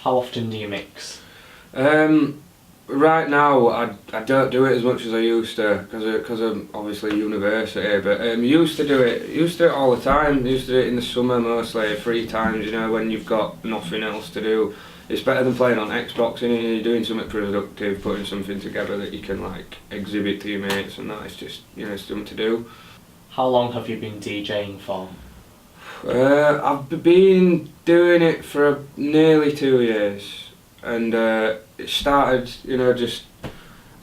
How often do you mix? Right now, I don't do it as much as I used to because of obviously university. But used to do it all the time. Used to do it in the summer mostly, free times. You know, when you've got nothing else to do. It's better than playing on Xbox. You're doing something productive, putting something together that you can like exhibit to your mates, and that. It's just it's something to do. How long have you been DJing for? I've been doing it for nearly 2 years, and it started, it's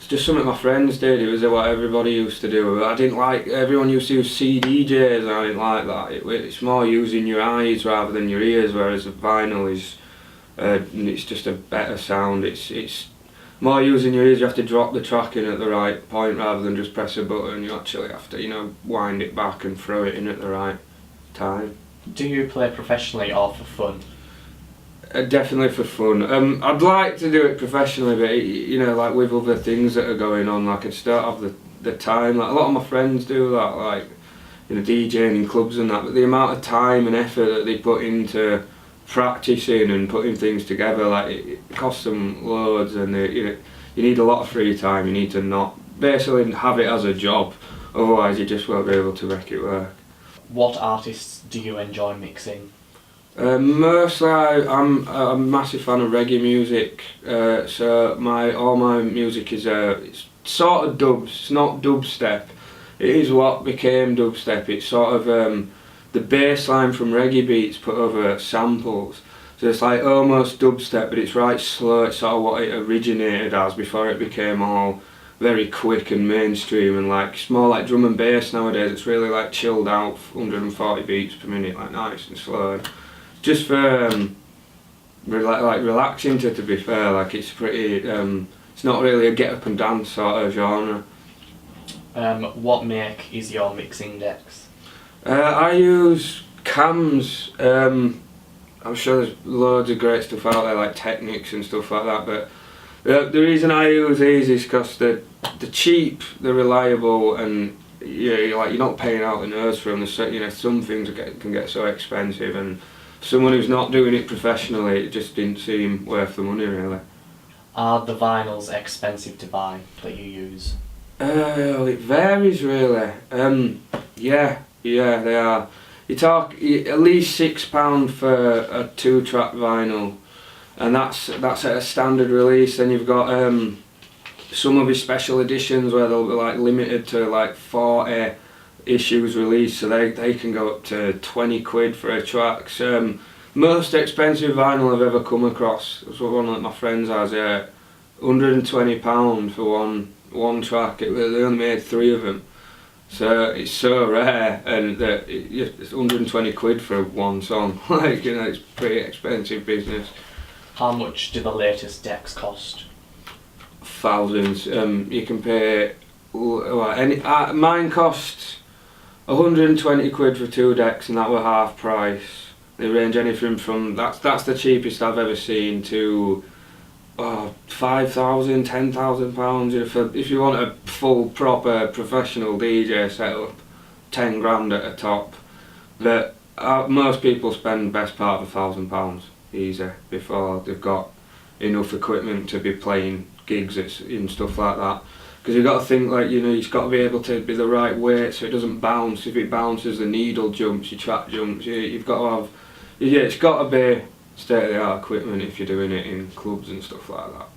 just something my friends did. It was what everybody used to do. I didn't like, everyone used to use CDJs, and I didn't like that. It's more using your eyes rather than your ears, whereas vinyl is, it's just a better sound. It's more using your ears. You have to drop the track in at the right point rather than just press a button. You actually have to, wind it back and throw it in at the right time. Do you play professionally or for fun? Definitely for fun. I'd like to do it professionally, but like with other things that are going on, like I just don't have the time. Like a lot of my friends do that, like DJing in clubs and that. But the amount of time and effort that they put into practicing and putting things together, like it costs them loads, and you need a lot of free time. You need to not basically have it as a job, otherwise you just won't be able to make it work. What artists do you enjoy mixing? Mostly I'm a massive fan of reggae music, so all my music is it's sort of dubs. It's not dubstep. It is what became dubstep. It's sort of the bass line from reggae beats put over samples. So it's like almost dubstep, but it's right slow. It's sort of what it originated as before it became all very quick and mainstream, and like it's more like drum and bass nowadays. It's really like chilled out, 140 beats per minute, like nice and slow. Just for relaxing to be fair. Like it's pretty. It's not really a get up and dance sort of genre. What make is your mixing decks? I use cams. I'm sure there's loads of great stuff out there like Technics and stuff like that, but the reason I use these is because they're cheap, they're reliable, and you're not paying out the nose for them. Some things can get so expensive, and for someone who's not doing it professionally, it just didn't seem worth the money really. Are the vinyls expensive to buy that you use? It varies really. Yeah, they are. You talk at least £6 for a 2-track vinyl, and that's at a standard release. Then you've got some of his special editions where they'll be like limited to like 40 issues released, so they can go up to 20 quid for a track. Most expensive vinyl I've ever come across was one that my friends has, £120 for one track. They only made 3 of them, so it's so rare, and it's 120 quid for one song. It's pretty expensive business. How much do the latest decks cost? Thousands. You can pay mine cost 120 quid for 2 decks, and that were half price. They range anything from that's the cheapest I've ever seen to £5,000, £10,000. If you want a full proper professional DJ setup, 10 grand at a top. But most people spend best part of £1,000 easy before they've got enough equipment to be playing gigs and stuff like that. Because you've got to think you've got to be able to be the right weight so it doesn't bounce. If it bounces, the needle jumps, your track jumps. You've got to have, it's got to be state of the art equipment if you're doing it in clubs and stuff like that.